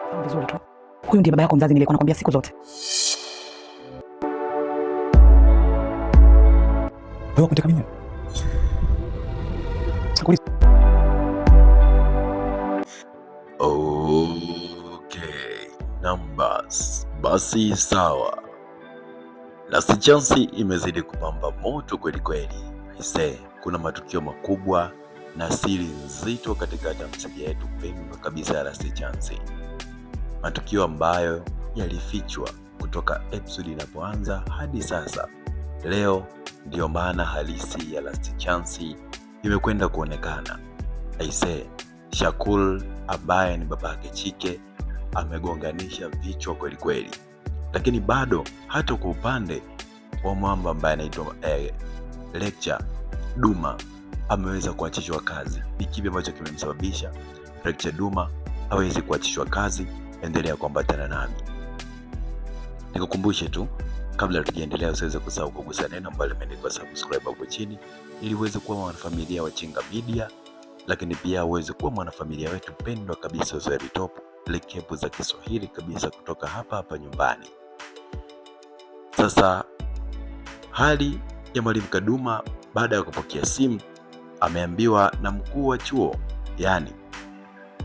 Fahamu vizuri tu. Huyu ndiye baba yako mzazi nilikuwa nakwambia siku zote. Wewe unataka nini? Okay, numbers. Basi sawa. Last Chance imezidi kupamba moto kweli kweli. Aisee, kuna matukio makubwa na siri nzito katika tamthilia yetu pendwa kabisa ya Last Chance. Matukio ambayo yalifichwa kutoka episode inapoanza hadi sasa. Leo ndiyo maana halisi ya Last Chance imekwenda kuonekana. Aisee, Shakul ambaye ni babake Chike amegonganisha vichwa kweli kweli. Lakini bado hata kwa upande wa mwamba ambaye anaitwa Lecture Duma ameweza kuachishwa kazi. Ni kipi ambacho kimemsababisha Lecture Duma aweze kuachishwa kazi? Endelea kuambatana nami. Nikukumbushe tu kabla tukiendelea, usiweze kusahau kugusa neno ambalo limeandikwa subscribe hapo chini ili uweze kuwa mwanafamilia wa Chinga Media, lakini pia uweze kuwa mwanafamilia wetu pendwa kabisa Zeri Top, lekepu za Kiswahili kabisa kutoka hapa hapa nyumbani. Sasa hali ya Mwalimu Kaduma baada ya kupokea simu, ameambiwa na mkuu wa chuo, yani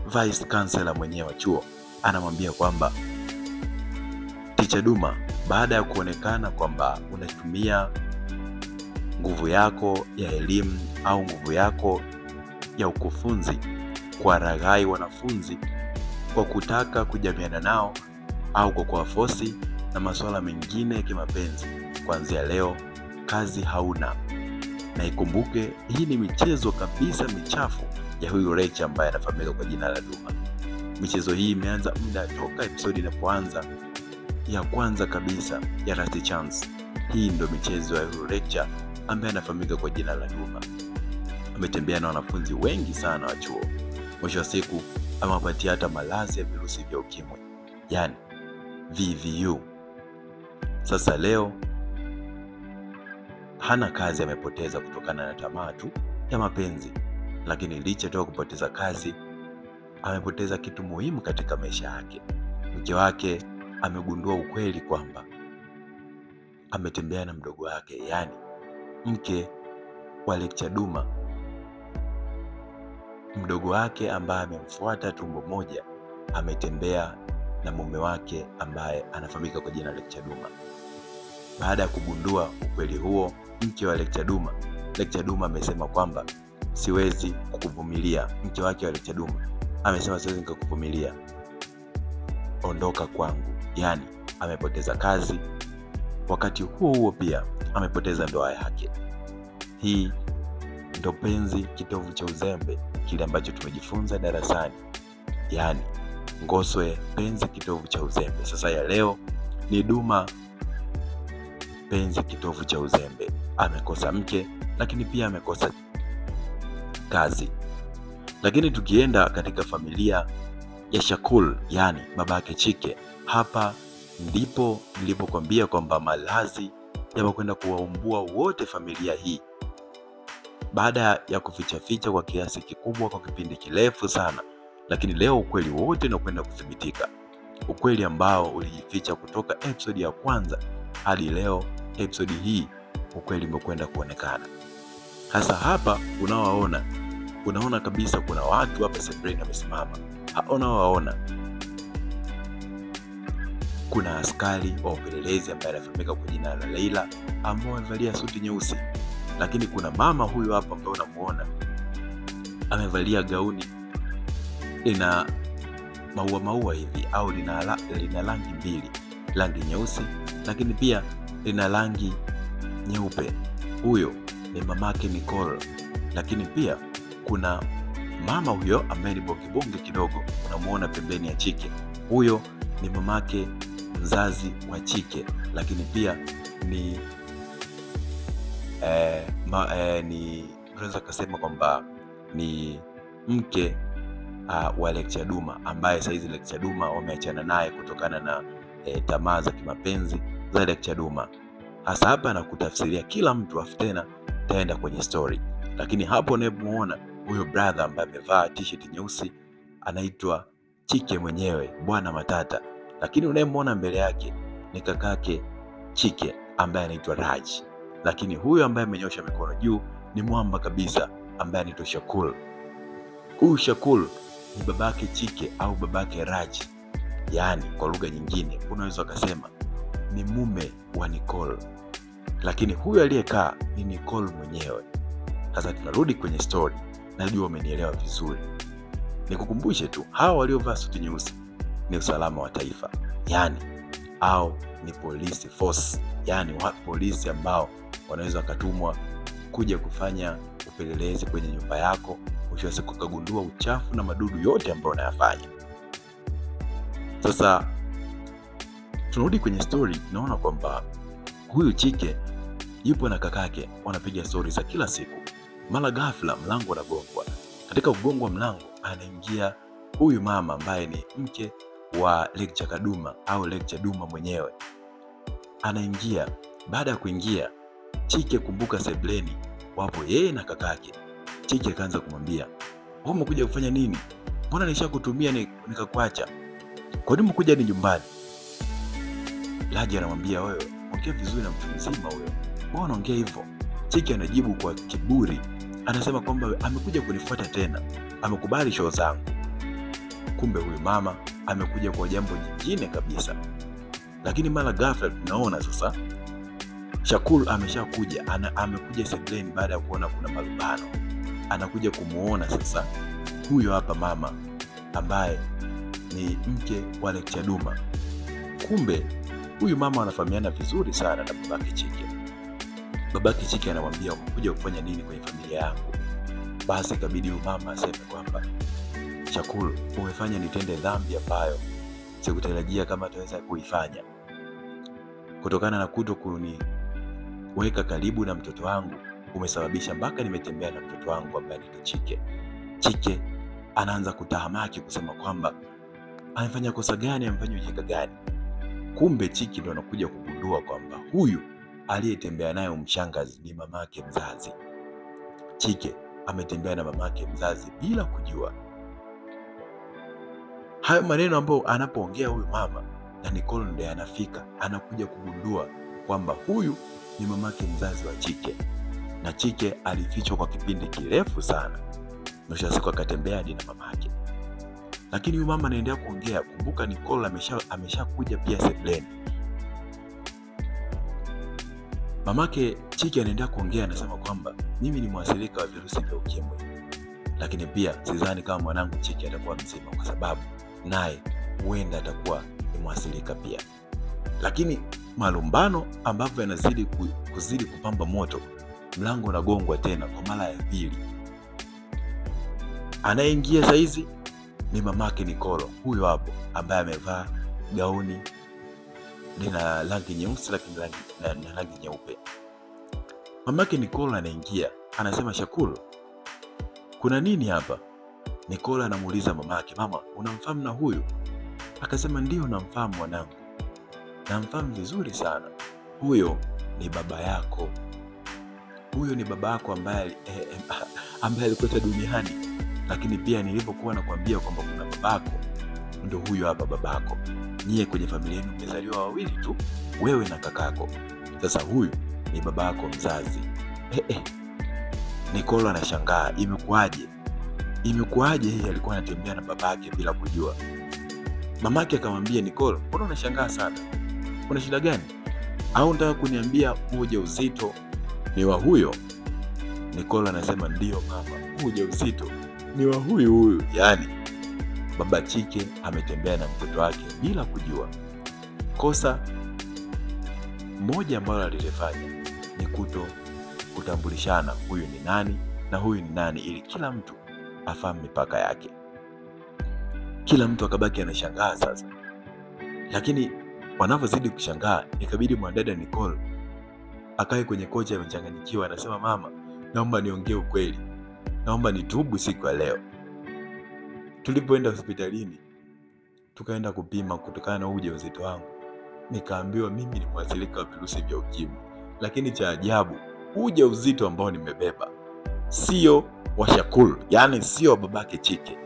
Vice Chancellor mwenyewe wa chuo, anamwambia kwamba Teacher Duma, baada ya kuonekana kwamba unatumia nguvu yako ya elimu au nguvu yako ya ukufunzi kwa raghai wanafunzi kwa kutaka kujamiana nao au kwa kuwafosi na masuala mengine ya kimapenzi, kuanzia leo kazi hauna. Na ikumbuke hii ni michezo kabisa michafu ya huyu Recha ambaye anafahamika kwa jina la Duma. Michezo hii imeanza muda toka episode inapoanza ya kwanza kabisa ya Last Chance. Hii ndio michezo ya huyu Recha ambaye anafahamika kwa jina la Duma. Ametembea na wanafunzi wengi sana wa chuo. Mwisho wa siku amewapatia hata malazi ya virusi vya ukimwi, yani VVU. Sasa leo hana kazi, amepoteza kutokana na tamaa tu ya mapenzi. Lakini licha tu kupoteza kazi, amepoteza kitu muhimu katika maisha yake. Mke wake amegundua ukweli kwamba ametembea na mdogo wake, yani mke wa Lecture Duma. Mdogo wake ambaye amemfuata tumbo moja ametembea na mume wake ambaye anafahamika kwa jina la Lecture Duma. Baada ya kugundua ukweli huo, mke wa Lecture Duma amesema kwamba siwezi kukuvumilia. Mke wake wa Lecture Duma amesema siwezi kukuvumilia, ondoka kwangu. Yani amepoteza kazi, wakati huo huo pia amepoteza ndoa yake. Hii ndo penzi kitovu cha uzembe, kile ambacho tumejifunza darasani, yani Ngoswe penzi kitovu cha uzembe. Sasa ya leo ni Duma penzi kitovu cha uzembe. Amekosa mke, lakini pia amekosa kazi. Lakini tukienda katika familia ya Shakul, yani babake Chike, hapa ndipo nilipokuambia kwamba malazi yamekwenda kuwaumbua wote familia hii. Baada ya kuficha kwa kiasi kikubwa kwa kipindi kirefu sana, lakini leo ukweli wote unakwenda kuthibitika. Ukweli ambao ulijificha kutoka episode ya kwanza hadi leo episode hii, ukweli umekwenda kuonekana. Hasa hapa unaona kabisa kuna watu hapa Sabrina wamesimama. Unawaona kuna askari wa upelelezi ambaye anafahamika kwa jina la Leila ambao amevalia suti nyeusi, lakini kuna mama huyu hapa ambaye unamuona amevalia gauni lina maua hivi, au lina rangi mbili, rangi nyeusi lakini pia lina rangi nyeupe. Huyo ni mamake Nicole. Lakini pia kuna mama huyo ambaye ni bonge kidogo, unamuona pembeni ya Chike. Huyo ni mamake mzazi wa Chike, lakini pia ni unaweza kusema kwamba ni mke wa Lecture Duma, ambaye saizi Lecture Duma wameachana naye kutokana na tamaa za kimapenzi za Lecture Duma. Hasa hapa na kutafsiria kila mtu, afu tena taenda kwenye story. Lakini hapo unayemuona huyo brother ambaye amevaa t-shirt nyeusi anaitwa Chike mwenyewe Bwana Matata, lakini unayemwona mbele yake ni kakake Chike ambaye anaitwa Raj, lakini huyu ambaye amenyosha mikono juu ni mwamba kabisa ambaye anaitwa Shakul. Huyu Shakul ni babake Chike au babake Raj, yaani kwa lugha nyingine unaweza ukasema ni mume wa Nicole, lakini huyu aliyekaa ni Nicole mwenyewe. Sasa tunarudi kwenye story, najua umenielewa vizuri. Nikukumbushe tu, hawa waliovaa suti nyeusi ni usalama wa taifa, yaani au ni police force, yaani polisi ambao wanaweza wakatumwa kuja kufanya upelelezi kwenye nyumba yako, mwisho wa siku kugundua uchafu na madudu yote ambayo unayafanya. Sasa tunarudi kwenye story, tunaona kwamba huyu Chike yupo na kakake wanapiga story za kila siku. Mara ghafla mlango unagongwa. Katika kugongwa mlango anaingia huyu mama ambaye ni mke wa Lecture Kaduma au Lecture Duma mwenyewe. Anaingia. Baada ya kuingia, Chike kumbuka sebleni wapo yeye na kakake. Chike akaanza kumwambia, "Wewe umekuja kufanya nini? Mbona nishakutumia nikakuacha? Kwa nini umekuja hadi nyumbani?" Laji anamwambia, "Wewe ongea vizuri na mtu mzima huyo. Mbona unaongea hivyo?" Chike anajibu kwa kiburi. Anasema kwamba amekuja kunifuata tena. Amekubali show zangu. Kumbe huyu mama amekuja kwa jambo jingine kabisa. Lakini mara ghafla tunaona sasa Shakul ameshakuja, amekuja sebleni baada ya kuona kuna malumbano. Anakuja kumuona sasa huyo hapa mama ambaye ni mke wa Lecture Duma. Kumbe huyu mama anafahamiana vizuri sana na babake Chike. Babake Chike anamwambia, "Umekuja kufanya nini kwenye familia yangu?" Basi ikabidi huyu mama aseme kwamba, "Shakul, umefanya nitende dhambi ambayo sikutarajia kama ataweza kuifanya. Kutokana na kuto kuniweka karibu na mtoto wangu, umesababisha mpaka nimetembea na mtoto wangu ambaye ni Chike." Chike anaanza kutahamaki kusema kwamba amefanya kosa gani, amefanya ujinga gani. Kumbe Chike ndo anakuja kugundua kwamba huyu aliyetembea naye mshangazi ni mamake mzazi. Chike ametembea na mamake mzazi bila kujua. Hayo maneno ambayo anapoongea huyu mama na Nicole ndiye anafika, anakuja kugundua kwamba huyu ni mamake mzazi wa Chike, na Chike alifichwa kwa kipindi kirefu sana. Mwisho wa siku akatembea hadi na mamake. Lakini huyu mama anaendelea kuongea. Kumbuka Nicole ameshakuja pia sebleni. Mamake Chike anaendelea kuongea, anasema kwamba mimi ni mwathirika wa virusi vya ukimwi, lakini pia sidhani kama mwanangu Chike atakuwa mzima kwa sababu naye huenda atakuwa ni mwathirika pia. Lakini malumbano ambavyo yanazidi kuzidi kupamba moto, mlango unagongwa tena kwa mara ya pili. Anayeingia saizi ni mamake Nicole, huyo hapo ambaye amevaa gauni lina rangi nyeusi lakini na rangi nyeupe. Mamake Nicole anaingia, anasema, "Shakul, kuna nini hapa?" Nicole anamuuliza mamake, "Mama, unamfahamu na huyu?" Akasema, "Ndio, namfahamu mwanangu. Namfahamu vizuri sana. Huyo ni baba yako. Huyo ni baba yako ambaye alikuwa duniani. Lakini pia nilipokuwa nakwambia kwamba kuna babako, ndio huyo hapa babako. Nyie kwenye familia yenu mmezaliwa wawili tu, wewe na kakako. Sasa huyu ni babako mzazi." Nicole anashangaa, imekuaje yeye alikuwa anatembea na babake bila kujua. Mamake akamwambia, "Nicole, mbona unashangaa sana? Kuna shida gani? Au unataka kuniambia ujauzito ni wa huyo?" Nicole anasema, "Ndio mama, ujauzito ni wa huyu." Yaani baba Chike ametembea na mtoto wake bila kujua. Kosa moja ambalo alilifanya ni kutambulishana huyu ni nani na huyu ni nani, ili kila mtu afahamu mipaka yake. Kila mtu akabaki anashangaa sasa. Lakini wanavyozidi kushangaa, ikabidi mwanadada Nicole akae kwenye kocha amechanganyikiwa, anasema, "Mama, naomba niongee ukweli. Naomba nitubu siku ya leo. Tulipoenda hospitalini tukaenda kupima kutokana na ujauzito wangu, nikaambiwa mimi ni mwathirika wa virusi vya ukimwi. Lakini cha ajabu, ujauzito ambao nimebeba sio wa Shakul, yaani sio babake Chike.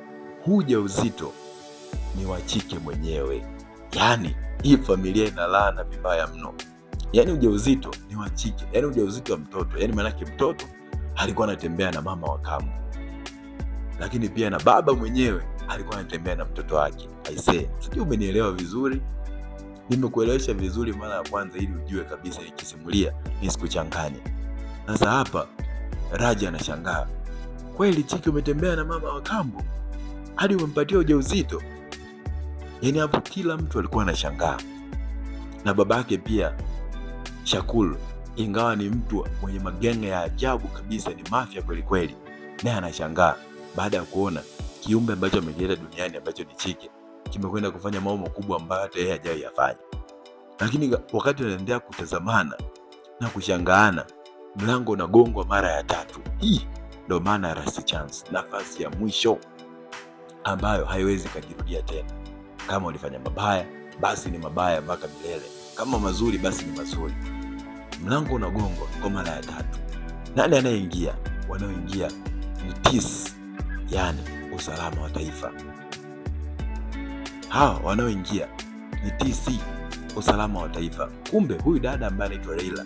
Ujauzito ni wa Chike mwenyewe. Yaani hii familia ina laana vibaya mno. Yaani ujauzito ni wa Chike, yaani ujauzito wa mtoto, yaani maanake mtoto alikuwa anatembea na mama wa kambo, lakini pia na baba mwenyewe alikuwa anatembea na mtoto wake. Aisee, sijui umenielewa vizuri? Nimekuelewesha vizuri mara ya kwanza ili ujue kabisa nikisimulia nisikuchanganye. Sasa hapa Raja anashangaa, kweli Chike umetembea na mama wa kambo hadi umempatia ujauzito? Yaani hapo kila mtu alikuwa anashangaa, na babake pia Shakul, ingawa ni mtu mwenye magenge ya ajabu kabisa, ni mafia kweli kweli, naye anashangaa baada ya kuona kiumbe ambacho amekileta duniani ambacho ni Chike kimekwenda kufanya mambo makubwa ambayo hata yeye hajawahi yafanya. Lakini wakati wanaendelea kutazamana na kushangaana, mlango unagongwa mara ya 3. Hii ndio maana last chance, nafasi ya mwisho ambayo haiwezi kujirudia tena. Kama ulifanya mabaya, basi ni mabaya mpaka milele. Kama mazuri, basi ni mazuri. Mlango unagongwa kwa mara ya 3. Nani anayeingia? Wanaoingia ni TIS, yani usalama wa taifa. Hawa wanaoingia ni TC, usalama wa taifa. Kumbe huyu dada ambaye anaitwa Leila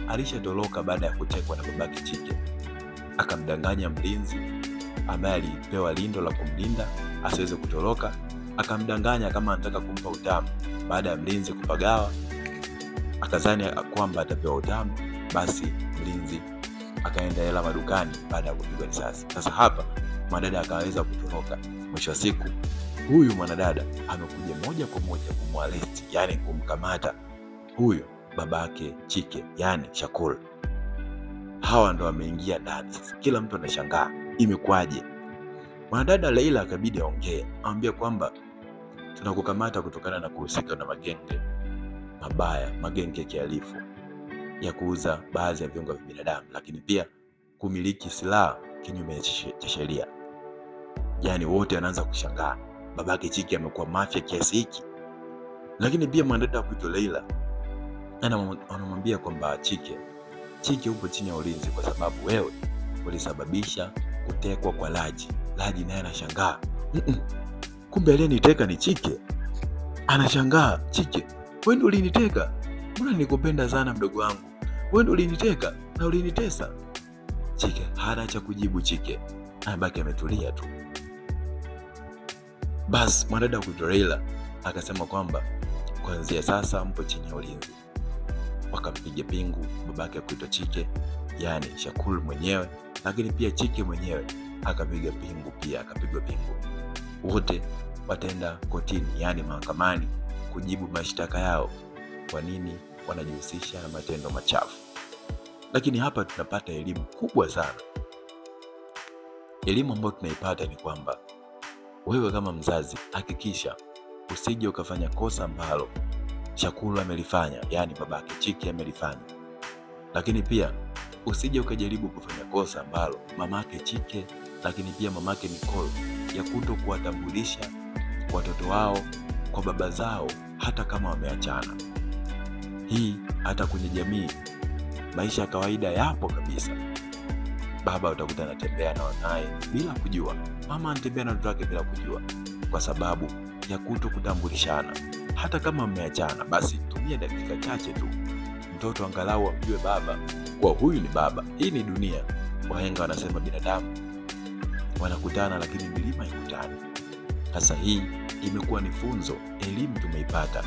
alishatoroka baada ya kutekwa na babake Chike. Akamdanganya mlinzi ambaye alipewa lindo la kumlinda asiweze kutoroka, akamdanganya kama anataka kumpa utamu. Baada ya mlinzi kupagawa, akazani kwamba atapewa utamu, basi mlinzi akaenda hela madukani baada ya kupigwa risasi. Sasa hapa mwanadada akaweza kutoroka. Mwisho wa siku huyu mwanadada amekuja moja kwa moja kumwaresti, yani kumkamata huyu babake Chike, yani Shakul. Hawa ndo wameingia ndani. Sasa kila mtu anashangaa imekwaje. Mwanadada Leila akabidi aongee, aambia kwamba tunakukamata kutokana na kuhusika na magenge mabaya, magenge ya kihalifu ya kuuza baadhi ya viungo vya binadamu, lakini pia kumiliki silaha kinyume cha sheria. Yani wote anaanza kushangaa, babake Chike amekuwa mafia kiasi hiki. Lakini pia mwanadada kuitwa Leila anamwambia kwamba Chike upo chini ya ulinzi kwa sababu wewe ulisababisha kutekwa kwa Raji. Raji naye anashangaa, kumbe aliyeniteka ni Chike. Anashangaa, Chike wewe ndio uliniteka? Mbona nilikupenda sana mdogo wangu, wewe ndio uliniteka na ulinitesa? Chike hana cha kujibu. Chike anabaki ametulia tu. Bas mwanadada kuitwa Leila akasema kwamba kuanzia sasa mpo chini ya ulinzi. Wakampiga pingu babake kuitwa Chike, yani Shakul mwenyewe, lakini pia Chike mwenyewe akapiga pingu pia, akapigwa pingu. Wote wataenda kotini, yani mahakamani, kujibu mashtaka yao, kwa nini wanajihusisha na matendo machafu. Lakini hapa tunapata elimu kubwa sana. Elimu ambayo tunaipata ni kwamba wewe kama mzazi hakikisha usije ukafanya kosa ambalo Shakul amelifanya, yani babake Chike amelifanya. Lakini pia usije ukajaribu kufanya kosa ambalo mamake Chike, lakini pia mamake Nicole, ya kuto kuwatambulisha watoto wao kwa baba zao hata kama wameachana. Hii hata kwenye jamii, maisha ya kawaida yapo kabisa. Baba utakuta anatembea na wanaye bila kujua, mama anatembea na watoto wake bila kujua, kwa sababu ya kuto kutambulishana. Hata kama mmeachana, basi tumia dakika chache tu, mtoto angalau amjue baba kwa huyu ni baba. Hii ni dunia. Wahenga wanasema binadamu wanakutana lakini milima ikutani. Sasa hii imekuwa ni funzo, elimu tumeipata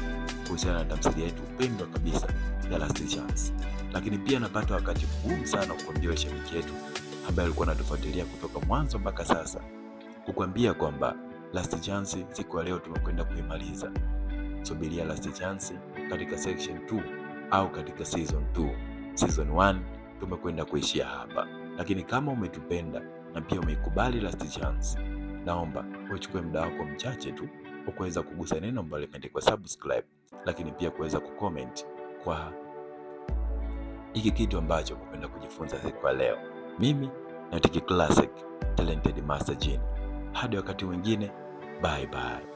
kuhusiana na tamthilia yetu pendwa kabisa ya Last Chance. Lakini pia napata wakati mgumu sana kuambia washabiki yetu ambaye alikuwa anatufuatilia kutoka mwanzo mpaka sasa, kukwambia kwamba Last Chance siku ya leo tumekwenda kuimaliza. Subiria Last Chance katika section 2 au katika season 2. Season 1 tumekwenda kuishia hapa. Lakini kama umetupenda na pia umeikubali Last Chance, naomba uchukue muda wako mchache tu kuweza kugusa neno ambalo limeandikwa subscribe, lakini pia kuweza kucomment kwa hiki kitu ambacho umekwenda kujifunza siku ya leo. Mimi ni Tiki Classic, Talented Master Genie. Hadi wakati mwingine, bye bye.